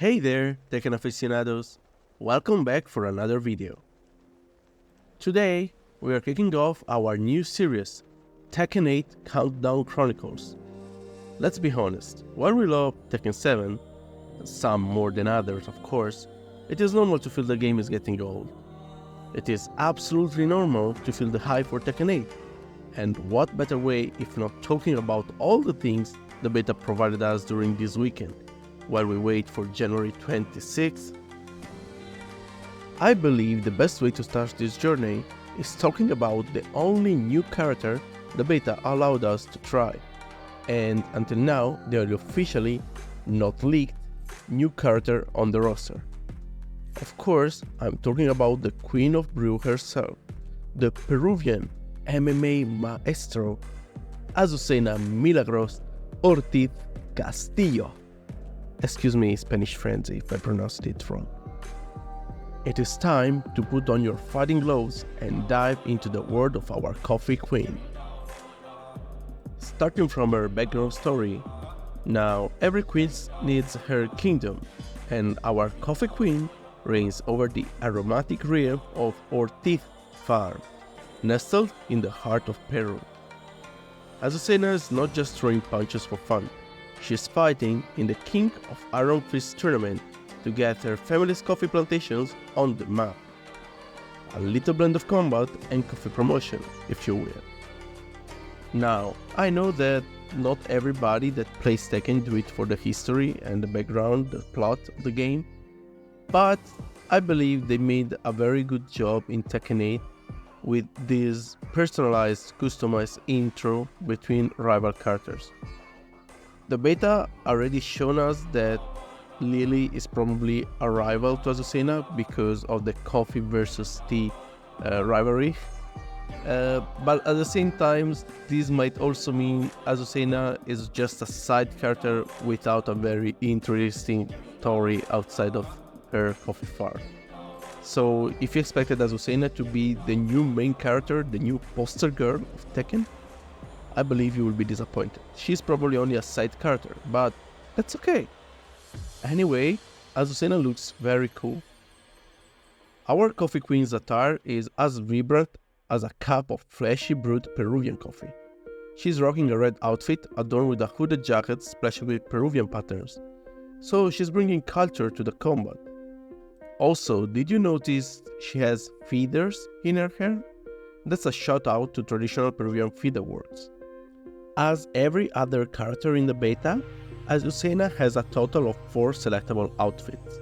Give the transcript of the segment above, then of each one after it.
Hey there, Tekken aficionados! Welcome back for another video. Today, we are kicking off our new series, Tekken 8 CountDown Chronicles. Let's be honest, while we love Tekken 7, some more than others of course, it is normal to feel the game is getting old. It is absolutely normal to feel the hype for Tekken 8. And what better way if not talking about all the things the beta provided us during this weekend, while we wait for January 26th. I believe the best way to start this journey is talking about the only new character the beta allowed us to try, and until now the only officially, not leaked, new character on the roster. Of course, I'm talking about the Queen of Brew herself, the Peruvian MMA maestro, Azucena Milagros Ortiz Castillo. Excuse me, Spanish friends, if I pronounced it wrong. It is time to put on your fighting gloves and dive into the world of our coffee queen. Starting from her background story, now every queen needs her kingdom, and our coffee queen reigns over the aromatic realm of Ortiz farm, nestled in the heart of Peru. Azucena is not just throwing punches for fun. She's fighting in the King of Iron Fist tournament to get her family's coffee plantations on the map. A little blend of combat and coffee promotion, if you will. Now, I know that not everybody that plays Tekken do it for the history and the background, the plot of the game, but I believe they made a very good job in Tekken 8 with this personalized, customized intro between rival characters. The beta already shown us that Lily is probably a rival to Azucena because of the coffee versus tea rivalry. But at the same time, this might also mean Azucena is just a side character without a very interesting story outside of her coffee farm. So if you expected Azucena to be the new main character, the new poster girl of Tekken, I believe you will be disappointed. She's probably only a side character, but that's okay. Anyway, Azucena looks very cool. Our coffee queen's attire is as vibrant as a cup of freshly brewed Peruvian coffee. She's rocking a red outfit adorned with a hooded jacket splashed with Peruvian patterns. So she's bringing culture to the combat. Also, did you notice she has feathers in her hair? That's a shout out to traditional Peruvian feather works. As every other character in the beta, Azucena has a total of 4 selectable outfits.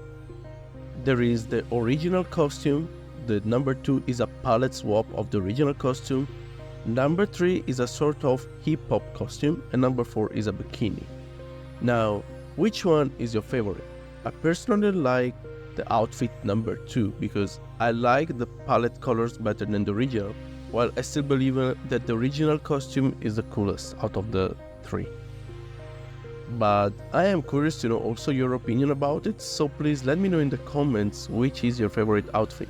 There is the original costume, the number 2 is a palette swap of the original costume, number 3 is a sort of hip-hop costume, and number 4 is a bikini. Now, which one is your favorite? I personally like the outfit number 2 because I like the palette colors better than the original, while I still believe that the original costume is the coolest out of the 3. But I am curious to know also your opinion about it, so please let me know in the comments which is your favorite outfit.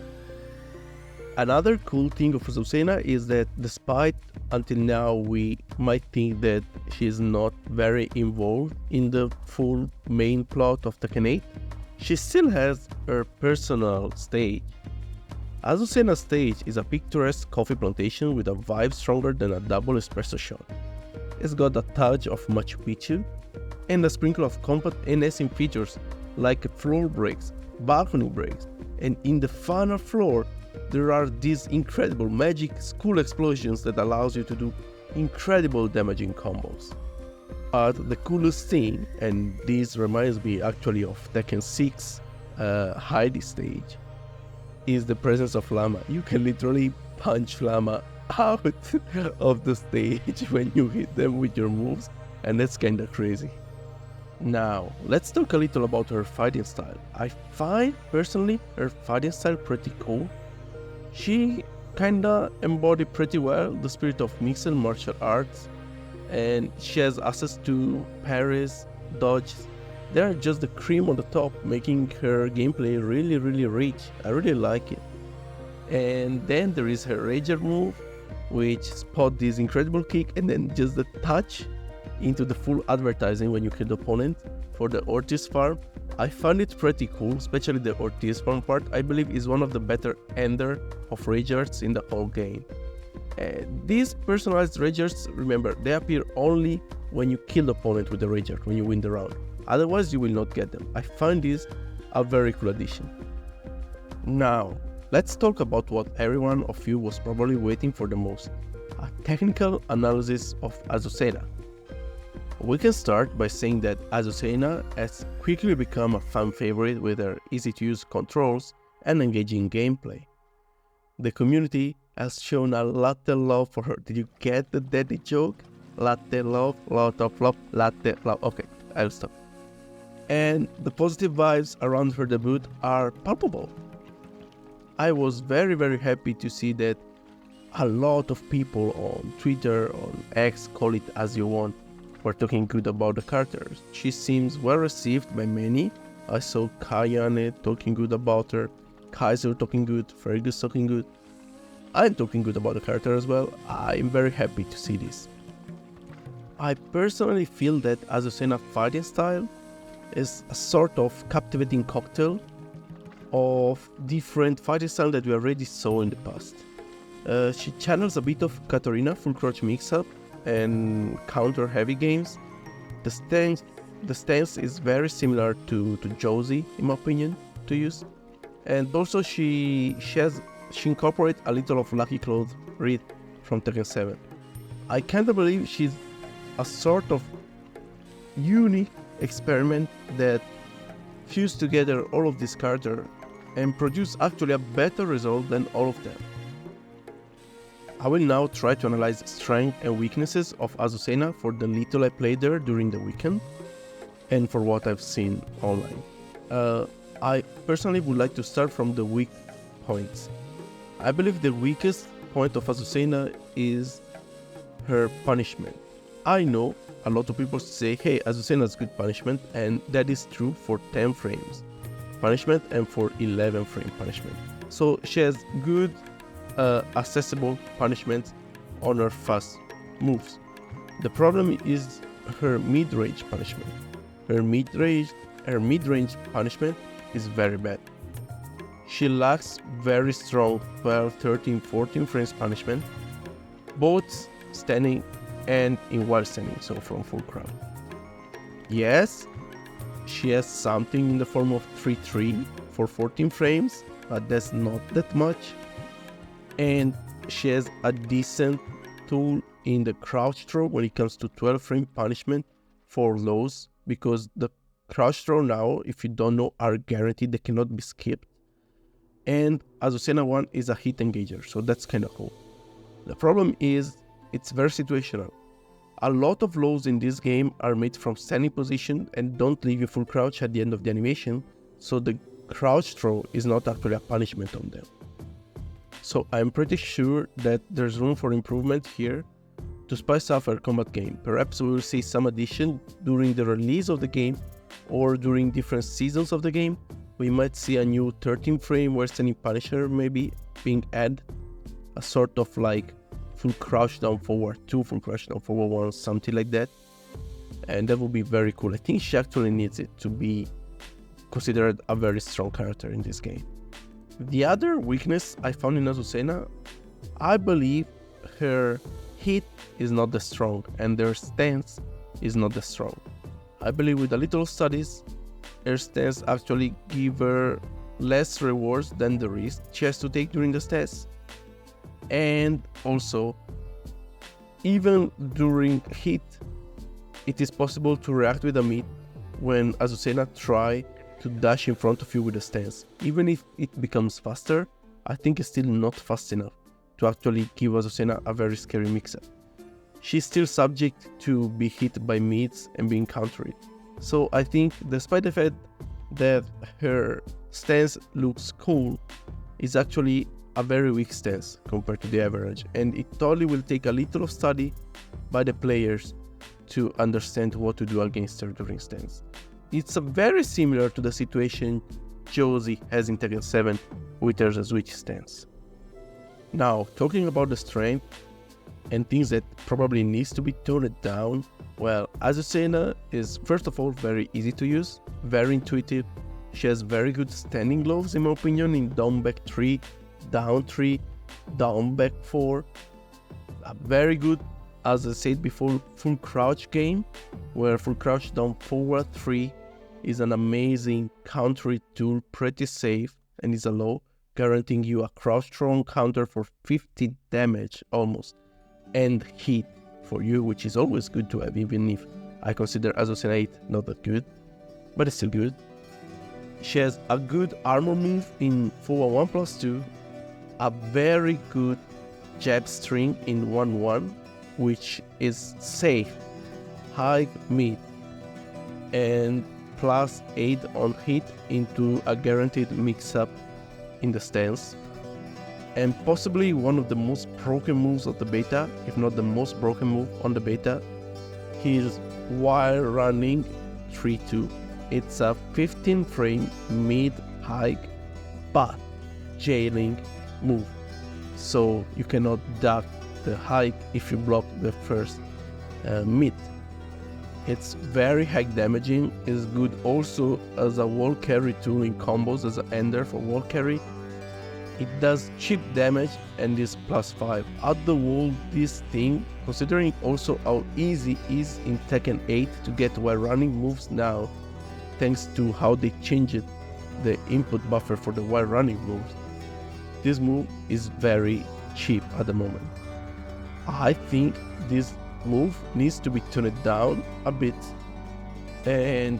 Another cool thing of Azucena is that despite until now we might think that she is not very involved in the full main plot of Tekken 8, she still has her personal stage. Azucena's stage is a picturesque coffee plantation with a vibe stronger than a double espresso shot. It's got a touch of Machu Picchu and a sprinkle of compact enhancing features like floor breaks, balcony breaks, and in the final floor there are these incredible magic school explosions that allows you to do incredible damaging combos. But the coolest thing, and this reminds me actually of Tekken 6 Heidi stage, is the presence of Llama. You can literally punch Llama out of the stage when you hit them with your moves, and that's kinda crazy. Now, let's talk a little about her fighting style. I find personally her fighting style pretty cool. She kinda embodied pretty well the spirit of mixed martial arts, and she has access to parries, dodges. They are just the cream on the top, making her gameplay really rich. I really like it. And then there is her Rager move, which spot this incredible kick and then just the touch into the full advertising when you kill the opponent for the Ortiz farm. I find it pretty cool, especially the Ortiz farm part. I believe is one of the better ender of Ragers in the whole game. These personalized Ragers, remember, they appear only when you kill the opponent with the Rager, when you win the round. Otherwise, you will not get them. I find this a very cool addition. Now, let's talk about what every one of you was probably waiting for the most, a technical analysis of Azucena. We can start by saying that Azucena has quickly become a fan favorite with her easy-to-use controls and engaging gameplay. The community has shown a lot of love for her. Did you get the daddy joke? Latte love, lot of love, latte love. Okay, I'll stop. And the positive vibes around her debut are palpable. I was very happy to see that a lot of people on Twitter, on X, call it as you want, were talking good about the characters. She seems well received by many. I saw Kayane talking good about her, Kaiser talking good, Fergus talking good. I'm talking good about the character as well. I'm very happy to see this. I personally feel that Azucena fighting style is a sort of captivating cocktail of different fighting styles that we already saw in the past. She channels a bit of Katarina full crouch mix-up and counter heavy games. The stance is very similar to Josie, in my opinion, to use. And also she incorporates a little of Lucky Clothes read from Tekken 7. I can't believe she's a sort of unique experiment that fused together all of these characters and produced actually a better result than all of them. I will now try to analyze strengths and weaknesses of Azucena for the little I played there during the weekend and for what I've seen online. I personally would like to start from the weak points. I believe the weakest point of Azucena is her punishment. I know a lot of people say, hey, Azucena is good punishment, and that is true for 10 frames punishment and for 11 frame punishment. So she has good accessible punishments on her fast moves. The problem is her mid-range punishment. Her mid-range punishment is very bad. She lacks very strong 12, 13, 14 frames punishment, both standing and in while standing, so from full crouch. Yes, she has something in the form of 3-3 for 14 frames, but that's not that much. And she has a decent tool in the crouch throw when it comes to 12 frame punishment for lows, because the crouch throw now, if you don't know, are guaranteed, they cannot be skipped. And Azucena 1 is a hit engager, so that's kind of cool. The problem is it's very situational. A lot of lows in this game are made from standing position and don't leave you full crouch at the end of the animation, so the crouch throw is not actually a punishment on them. So I'm pretty sure that there's room for improvement here to spice up our combat game. Perhaps we will see some addition during the release of the game or during different seasons of the game. We might see a new 13 frame where standing punisher maybe being added, a sort of like full crouch down forward 2, full crouch down forward 1, something like that. And that would be very cool. I think she actually needs it to be considered a very strong character in this game. The other weakness I found in Azucena, I believe her hit is not that strong and her stance is not that strong. I believe with a little studies, her stance actually give her less rewards than the risk she has to take during the stats. And also, even during hit, it is possible to react with a mid when Azucena try to dash in front of you with a stance. Even if it becomes faster, I think it's still not fast enough to actually give Azucena a very scary mix-up. She's still subject to be hit by mids and being countered. So I think despite the fact that her stance looks cool, it's actually a very weak stance compared to the average, and it totally will take a little of study by the players to understand what to do against her during stance. It's very similar to the situation Josie has in Tekken 7 with her switch stance. Now, talking about the strength and things that probably needs to be toned down, Well, Azucena is first of all very easy to use, very intuitive. She has very good standing gloves in my opinion in down back 3, down 3, down back 4. A very good, as I said before, full crouch game, where full crouch down forward 3 is an amazing counter tool, pretty safe, and is a low, guaranteeing you a crouch thrown counter for 50 damage almost, and hit for you, which is always good to have, even if I consider Azucena 8 not that good, but it's still good. She has a good armor move in 4-1+2, a very good jab string in 1-1, which is safe, high, mid, and +8 on hit into a guaranteed mix-up in the stance. And possibly one of the most broken moves of the beta, if not the most broken move on the beta, is wire running 3-2. It's a 15 frame mid hike but jailing move, so you cannot duck the hike if you block the first mid. It's very high damaging, is good also as a wall carry tool in combos as an ender for wall carry. It does cheap damage and is +5. At the wall, this thing, considering also how easy it is in Tekken 8 to get while running moves now, thanks to how they changed the input buffer for the while running moves, this move is very cheap at the moment. I think this move needs to be toned down a bit, and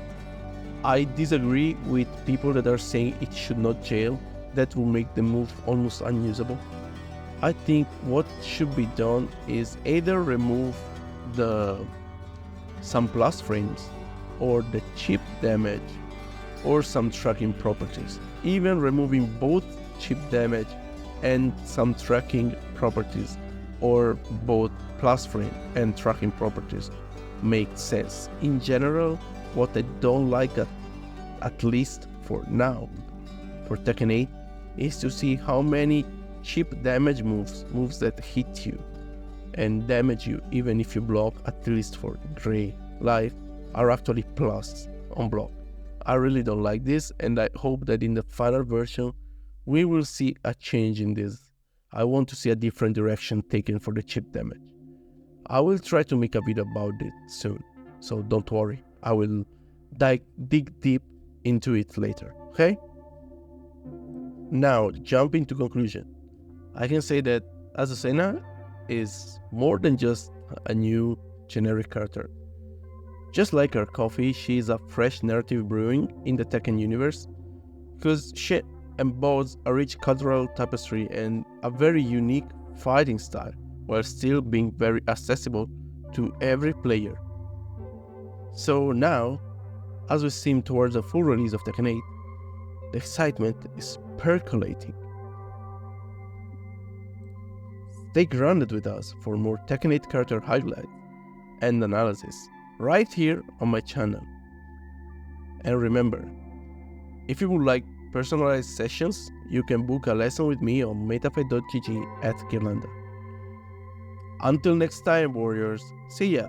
I disagree with people that are saying it should not jail. That will make the move almost unusable. I think what should be done is either remove some plus frames or the chip damage or some tracking properties. Even removing both chip damage and some tracking properties, or both plus frame and tracking properties, makes sense. In general, what I don't like, at least for now, for Tekken 8, is to see how many chip damage moves that hit you and damage you even if you block, at least for gray life, are actually plus on block. I really don't like this, and I hope that in the final version we will see a change in this. I want to see a different direction taken for the chip damage. I will try to make a video about it soon, so don't worry, I will dig deep into it later, okay? Now, jumping to conclusion, I can say that Azucena is more than just a new generic character. Just like her coffee, she is a fresh narrative brewing in the Tekken universe, because she embodies a rich cultural tapestry and a very unique fighting style, while still being very accessible to every player. So now, as we seem towards a full release of Tekken 8, the excitement is percolating. Stay grounded with us for more Tekken 8 character highlights and analysis right here on my channel. And remember, if you would like personalized sessions, you can book a lesson with me on metafight.gg at Ghirlanda. Until next time, warriors, see ya!